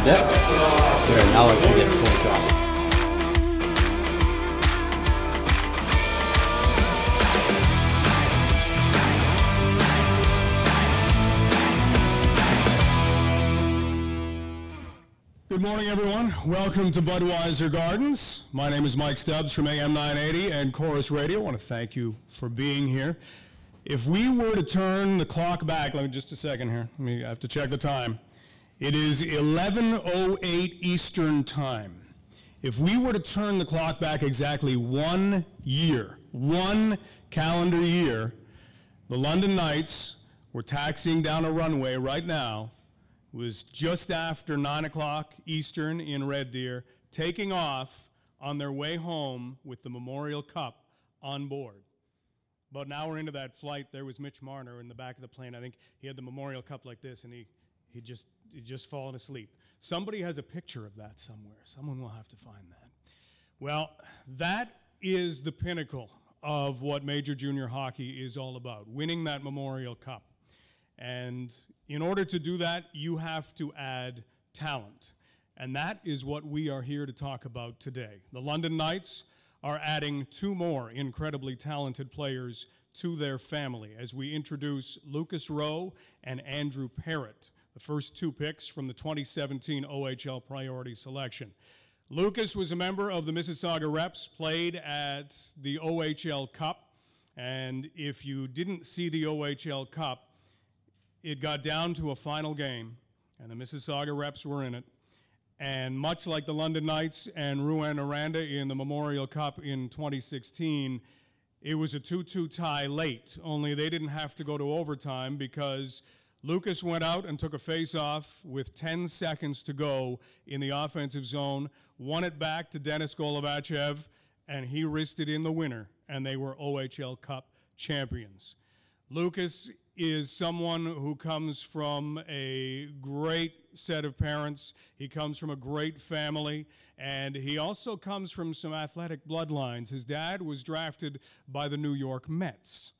Yep. There, now I can get full drop. Good morning, everyone. Welcome to Budweiser Gardens. My name is Mike Stubbs from AM 980 and Chorus Radio. I want to thank you for being here. If we were to turn the clock back, let me just a second here. I have to check the time. It is 11:08 Eastern Time. If we were to turn the clock back exactly 1 year, 1 calendar year, the London Knights were taxiing down a runway right now. It was just after 9 o'clock Eastern in Red Deer, taking off on their way home with the Memorial Cup on board. About an hour into that flight, there was Mitch Marner in the back of the plane. I think he had the Memorial Cup like this, and he'd just fallen asleep. Somebody has a picture of that somewhere. Someone will have to find that. Well, that is the pinnacle of what Major Junior Hockey is all about, winning that Memorial Cup. And in order to do that, you have to add talent. And that is what we are here to talk about today. The London Knights are adding 2 more incredibly talented players to their family as we introduce Lucas Rowe and Andrew Perrott, the first 2 picks from the 2017 OHL priority selection. Lucas was a member of the Mississauga Reps, played at the OHL Cup, and if you didn't see the OHL Cup, it got down to a final game, and the Mississauga Reps were in it. And much like the London Knights and Rowe and Andrew in the Memorial Cup in 2016, it was a 2-2 tie late, only they didn't have to go to overtime because Lucas went out and took a face-off with 10 seconds to go in the offensive zone, won it back to Denis Golovachev, and he wristed in the winner, and they were OHL Cup champions. Lucas is someone who comes from a great set of parents. He comes from a great family, and he also comes from some athletic bloodlines. His dad was drafted by the New York Mets.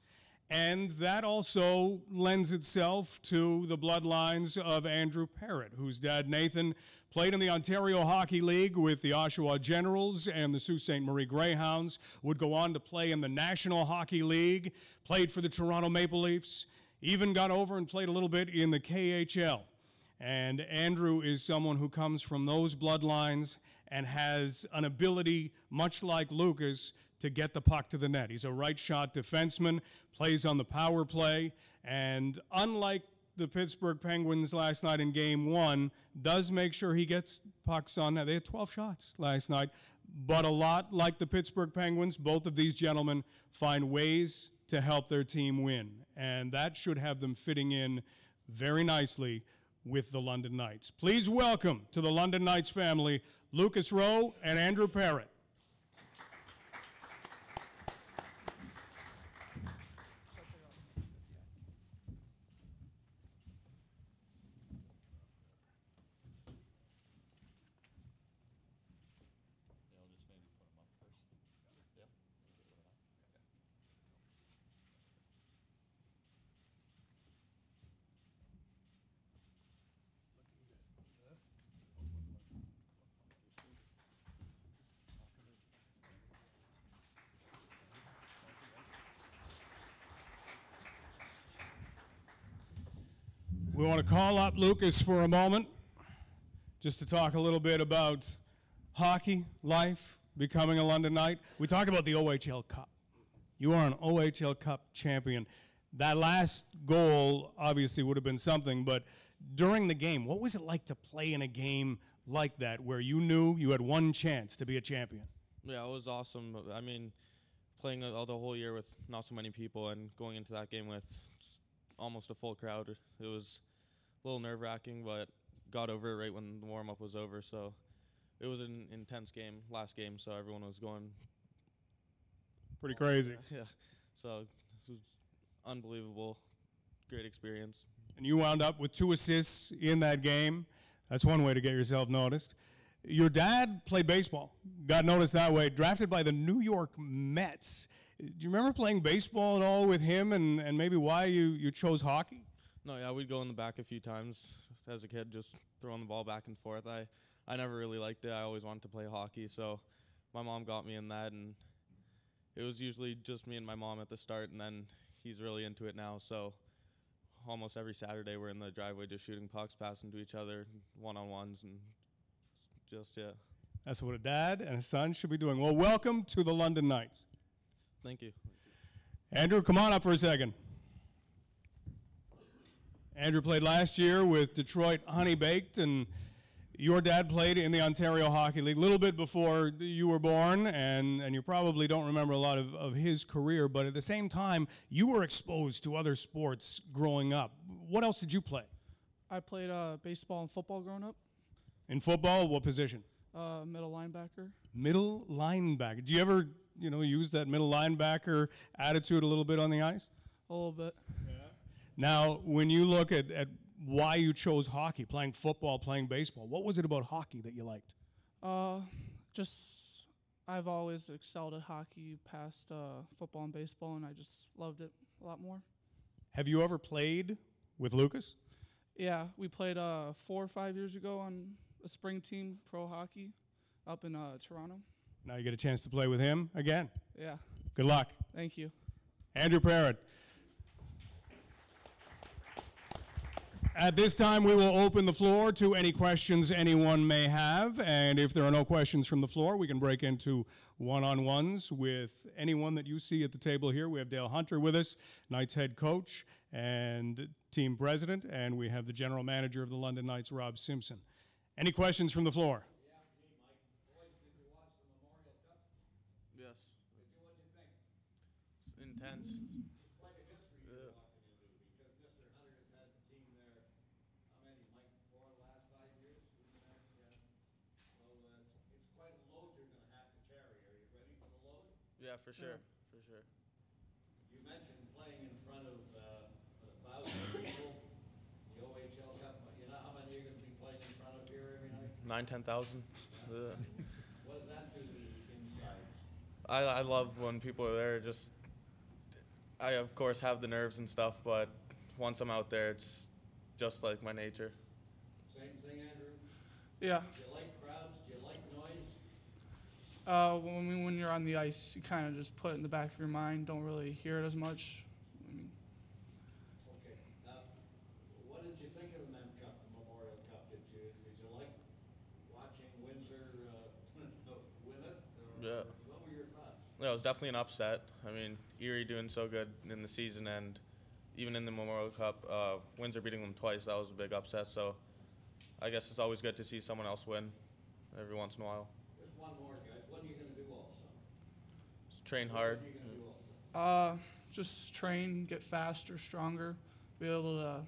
And that also lends itself to the bloodlines of Andrew Perrott, whose dad, Nathan, played in the Ontario Hockey League with the Oshawa Generals and the Sault Ste. Marie Greyhounds, would go on to play in the National Hockey League, played for the Toronto Maple Leafs, even got over and played a little bit in the KHL. And Andrew is someone who comes from those bloodlines and has an ability, much like Lucas, to get the puck to the net. He's a right-shot defenseman, plays on the power play, and unlike the Pittsburgh Penguins last night in Game 1, does make sure he gets pucks on net. They had 12 shots last night, but a lot like the Pittsburgh Penguins, both of these gentlemen find ways to help their team win, and that should have them fitting in very nicely with the London Knights. Please welcome to the London Knights family, Lucas Rowe and Andrew Perrott. We want to call up Lucas for a moment just to talk a little bit about hockey, life, becoming a London Knight. We talked about the OHL Cup. You are an OHL Cup champion. That last goal obviously would have been something, but during the game, what was it like to play in a game like that where you knew you had one chance to be a champion? Yeah, it was awesome. I mean, playing the whole year with not so many people and going into that game with almost a full crowd, it was a little nerve-wracking, but got over it right when the warm-up was over. So it was an intense game, last game, so everyone was going pretty crazy. Yeah, so it was unbelievable, great experience. And you wound up with 2 assists in that game. That's one way to get yourself noticed. Your dad played baseball, got noticed that way, drafted by the New York Mets. Do you remember playing baseball at all with him and maybe why you chose hockey? No, yeah, we'd go in the back a few times. as a kid, just throwing the ball back and forth. I never really liked it. I always wanted to play hockey, so my mom got me in that, and it was usually just me and my mom at the start, and then he's really into it now, so almost every Saturday we're in the driveway just shooting pucks, passing to each other, one-on-ones, and just, yeah. That's what a dad and a son should be doing. Well, welcome to the London Knights. Thank you. Andrew, come on up for a second. Andrew played last year with Detroit Honey Baked, and your dad played in the Ontario Hockey League a little bit before you were born, and you probably don't remember a lot of his career, but at the same time, you were exposed to other sports growing up. What else did you play? I played baseball and football growing up. In football, what position? Middle linebacker. Middle linebacker. Do you ever, use that middle linebacker attitude a little bit on the ice? A little bit. Yeah. Now, when you look at why you chose hockey, playing football, playing baseball, what was it about hockey that you liked? Just I've always excelled at hockey past football and baseball, and I just loved it a lot more. Have you ever played with Lucas? Yeah, we played 4 or 5 years ago on a spring team pro hockey up in Toronto. Now you get a chance to play with him again. Yeah. Good luck. Thank you. Andrew Perrott. At this time, we will open the floor to any questions anyone may have, and if there are no questions from the floor, we can break into one-on-ones with anyone that you see at the table here. We have Dale Hunter with us, Knights head coach and team president, and we have the general manager of the London Knights, Rob Simpson. Any questions from the floor? Yeah, me, Mike. Boys, did you watch the Memorial Cup? Yes. What'd you think? It's intense. It's quite a history you're walking into because Mr. Hunter has had the team there, how many, Mike, for the last 5 years? Yeah. So it's quite a load you're going to have to carry. Are you ready for the load? Yeah, for sure. Yeah. For sure. You mentioned playing in front of 1,000 people, the OHL Cup. You know how many you're going to be playing in front of here every night? 9,000, 10,000. What does that do to the insides? I love when people are there. Just, I of course have the nerves and stuff, but once I'm out there, it's just like my nature. Same thing, Andrew? Yeah. Do you like crowds? Do you like noise? When you're on the ice, you kind of just put it in the back of your mind. Don't really hear it as much. Okay. Now, what did you think of the Mem Cup, the Memorial Cup? Did you like watching Windsor win it? Yeah. What were your thoughts? Yeah, it was definitely an upset. I mean, Erie doing so good in the season, and even in the Memorial Cup, Windsor beating them twice, that was a big upset. So I guess it's always good to see someone else win every once in a while. There's one more, guys. What are you going to do all summer? Just train hard. What are you going to do all summer? Just train, get faster, stronger, be able to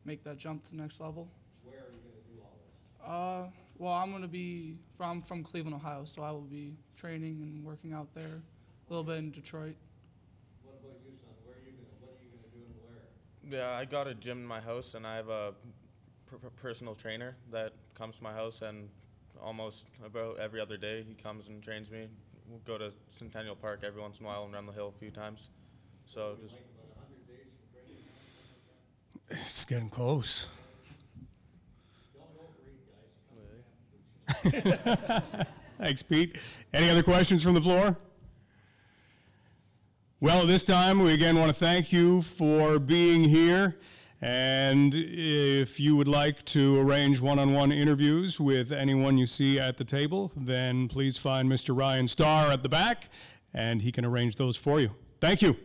make that jump to the next level. Where are you going to do all this? Well, I'm from Cleveland, Ohio, so I will be training and working out there, a little bit in Detroit. What about you, son? What are you going to do and where? Yeah, I got a gym in my house, and I have a personal trainer that comes to my house, and almost about every other day he comes and trains me. We'll go to Centennial Park every once in a while and run the hill a few times. So just Like about 100 days of training? It's getting close. Don't overeat, guys. Come to Thanks, Pete. Any other questions from the floor? Well, at this time, we again want to thank you for being here. And if you would like to arrange one-on-one interviews with anyone you see at the table, then please find Mr. Ryan Starr at the back, and he can arrange those for you. Thank you.